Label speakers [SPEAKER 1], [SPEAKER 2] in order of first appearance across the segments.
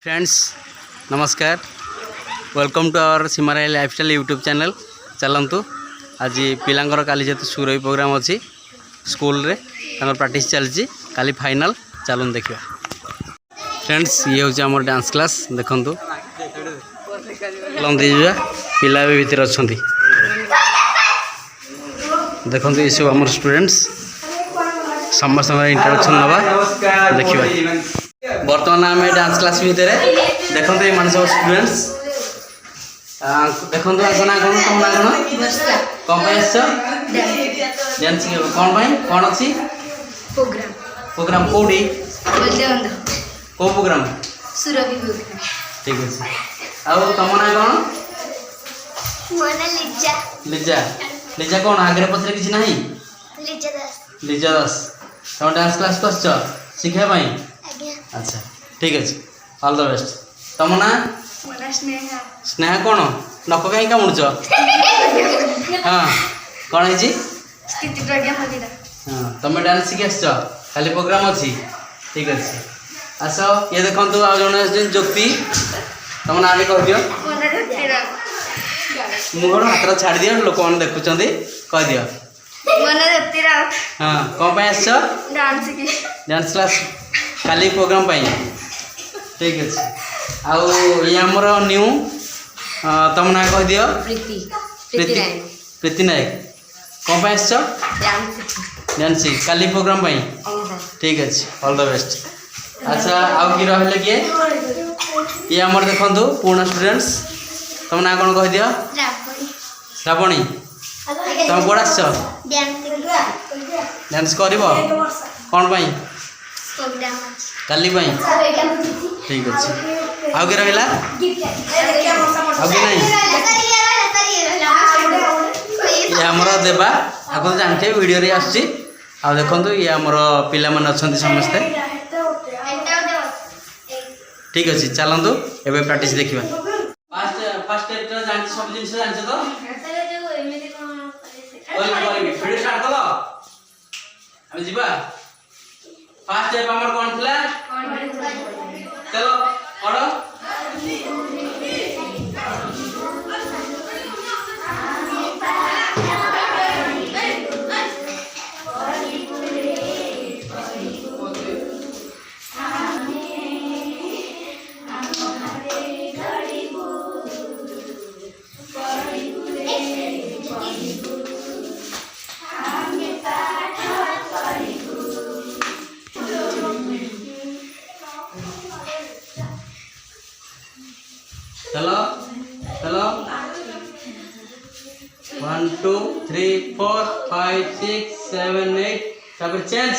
[SPEAKER 1] Friends नमस्कार welcome to our सिमराई lifestyle YouTube channel. चलतु आज पिलांकर काली जेतु सुरई प्रोग्राम अच्छी स्कूल रे प्रैक्टिस चलती काली फाइनल चलन देखा। फ्रेंड्स ये हूँ आम डांस क्लास देखु पिला भी भीतर अच्छा देखो ये सब आम स्टूडेंट्स समस्त इंट्रोडक्शन नवा देखा। बर्तमान आम डांस क्लास भितर देखो ये मान सब स्टूडेंट्स देखो आस ना कौन तुम ना कौन डांस कौन अच्छी प्रोग्राम कौटी कौ प्रोग्राम ठीक अच्छे आउ तुम ना कौन लिजा लिजा कौन आगे पचर किसी ना लिजा दास तुम डांस क्लास को शिखापी अच्छा ठीक अच्छे ऑल द बेस्ट। तुम ना स्नेहा कौन नक कहीं कामुच हाँ कौन है हाँ तुम डांस शिखी आस खाली प्रोग्राम अच्छी ठीक अच्छे आस ये देखो आ जन ज्योति तुम ना भी कह दियो मुहर हाथ छाड़ दियो लोक मैंने देखुं कह दियो हाँ कौन आस डांस क्लास खाली प्रोग्राम पाई ठीक अच्छे आउ ये आमर न्यू तुम ना कह दियो प्रीति नायक कौन आस डांस काली प्रोग्राम पाई ठीक अच्छे ऑल द बेस्ट। अच्छा आउ कि रहा किए ये आमर देखु पुराना स्टूडेंट्स तुम ना कौन कह दियो श्रावणी तुम कौन आस डांस कर कौन पाई काली पाई ठीक अच्छे आउ कि रहा आउ कि नहीं ये आमर देवा आपको तो जानते वीडियो रे आसुची आ देखो ये आमर पिला माने अच्छा समस्ते ठीक अच्छे चलतु एवं प्रैक्टिस देखा। फास्ट जान सब जिन जान तो वीडियो स्टार्ट कल आम जा फास्ट स्टेप आमर कौन थिला चलो पढ़ो चलो चलो 1 2 3 4 5 6 7 8 तब चेंज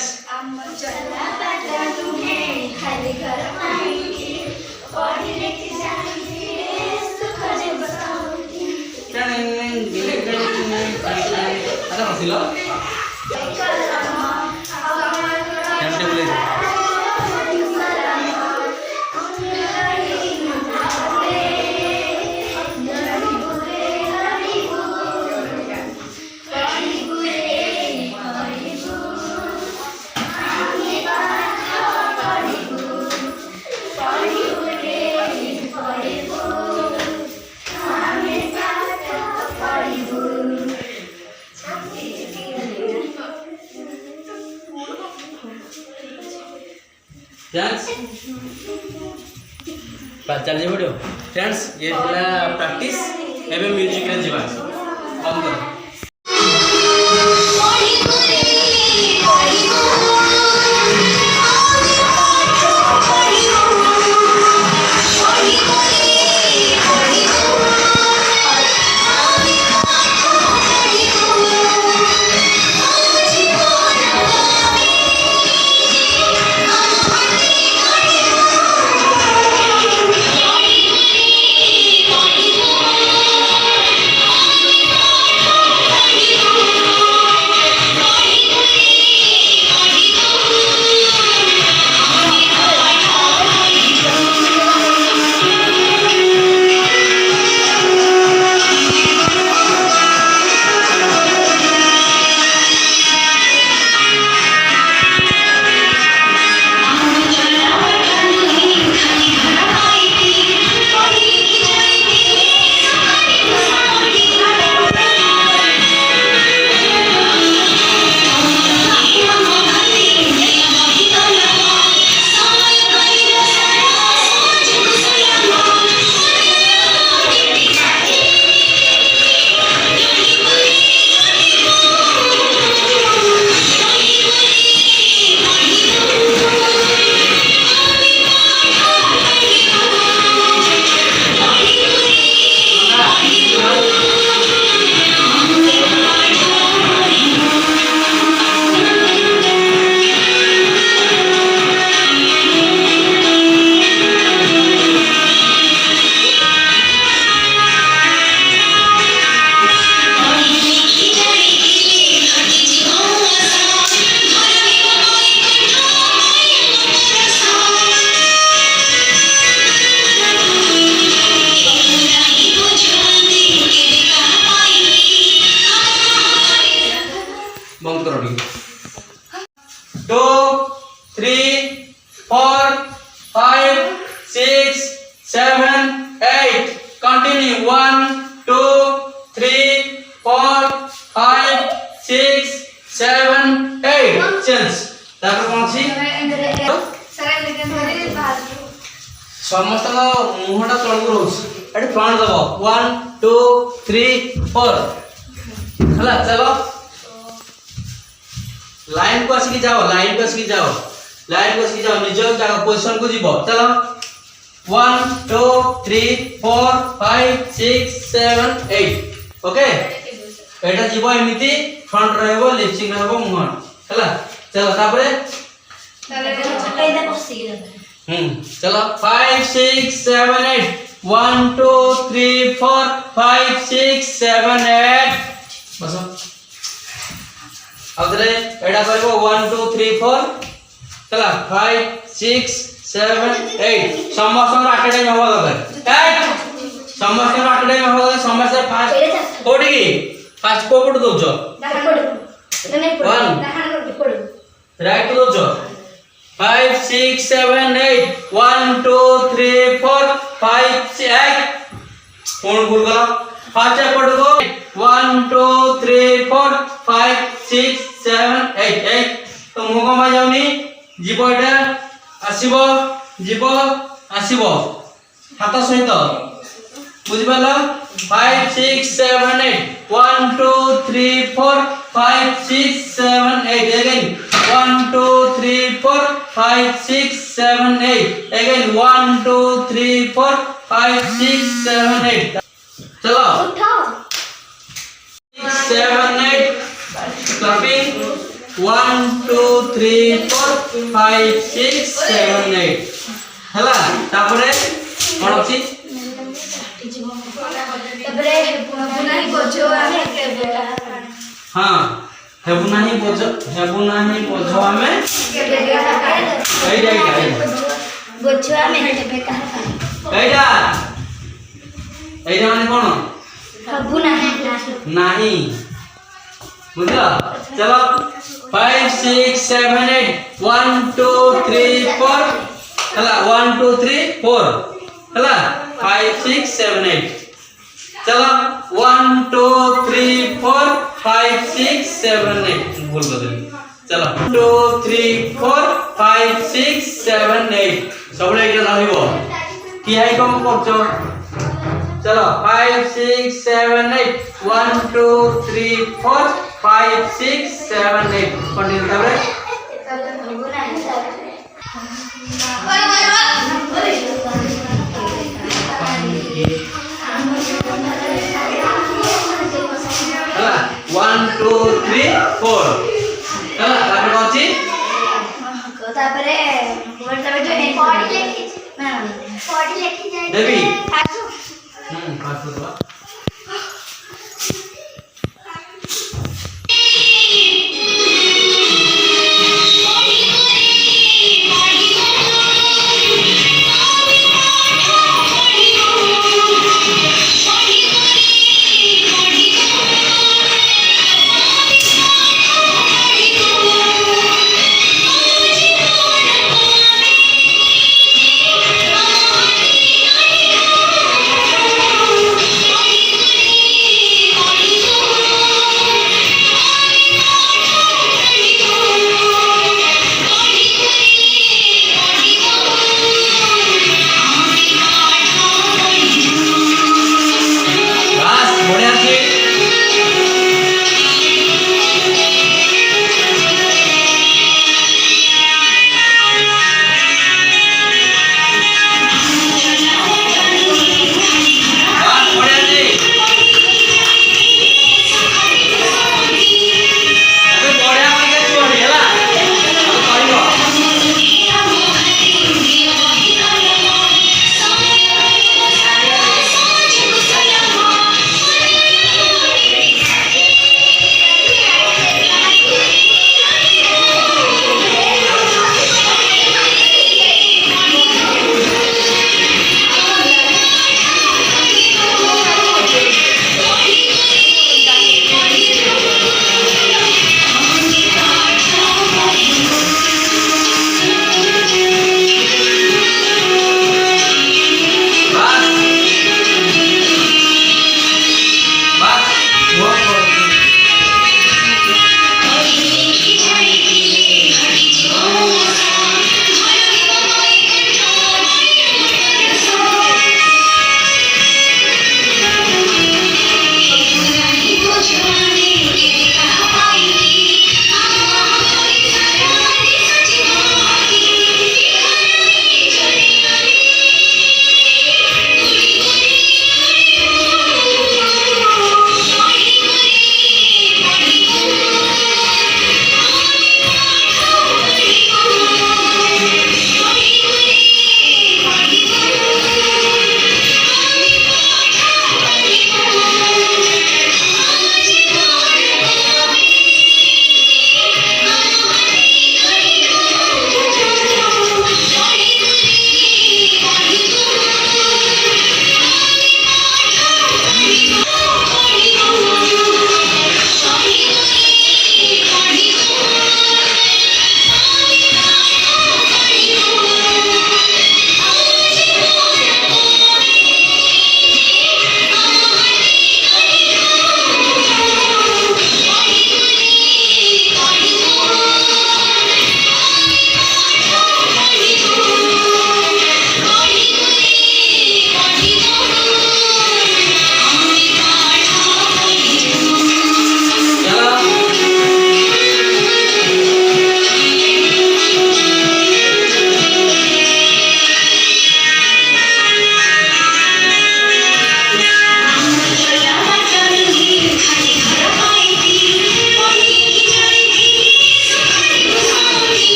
[SPEAKER 1] डांस चलिए वीडियो फ्रेंड्स ये प्रैक्टिस एवं म्यूजिक रे जीवा बंद कर 6 7 8 कंटिन्यू 1 2 3 4 5 6 7 8 चेंज तापर कोन छी समस्त मुहटा तळगु रोज एटी फ्रंट दबो 1 2 3 4 हला चलो लाइन को आसी जाओ लाइन को आसी जाओ लाइन को आसी जाओ निज जगह पोजीशन को जीवो चलो 1 2 3 4 5 6 7 8 ओके एटा जीवो एमिति फ्रंट रहबो लिफ्टिंग रहबो मुह हला चलो तापरे चलो 5 6 7 8 1 2 3 4 5 6 7 8 बस अगले एडा करबो 1 2 3 4 चला 5 6 7 8 समस्त आठडे में होगा दरकार 8 समस्त आठडे में होगा समस्त फास्ट कोडी की फास्ट को पड दोजो राइट दोजो 5 6 7 8 1 2 3 4 5 6 कौन भूल गया फास्ट पढ़ दो 1 2 3 4 5 6 7 8 8 तो मुको मा जाउनी जीव एटा आसीबो जीव आसीबो हाथ सहित बुझि पालो 5 6 7 8 1 2 3 4 5 6 7 8 अगेन 1 2 3 4 5 6 7 8 अगेन 1 2 3 4 5 6 7 8 चलो उठो 6 7 8 क्लैपिंग 1 2 3 4 5 6 7 8 हला तापरे कोन अछि तबरे बुनाही बोझो आमे हां हेबुनाही बोझो आमे एइडा बोझो आमे केबे कहा एइडा माने कोन हेबुनाही नाही बुझला चलो 5 6 7 8 1 2 3 4 हला 1 2 3 4 हला 5 6 7 8 चलो 1 2 3 4 5 6 7 8 भूल गए चलो 2 3 4 5 6 7 8 सब एटा रहइबो की है कम करछो चलो 5 6 7 8 1 2 3 4 5 6 7 8 कंटिन्यू तारे हला 1 2 3 4 हला तापर अछि तापरे बोलता जो बॉडी लेखि ना बॉडी लेखि जाय देवी पास दो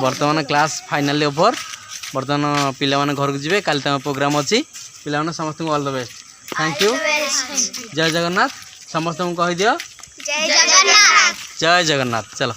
[SPEAKER 1] बर्तमान क्लास फाइनाली ओवर बर्तमान पिला माने घर को जीवे काली तम प्रोग्राम अच्छी पिला माने समस्त all the best thank you जय जगन्नाथ समस्त को कहि दियो
[SPEAKER 2] जय जगन्नाथ
[SPEAKER 1] जय जगन्नाथ चलो।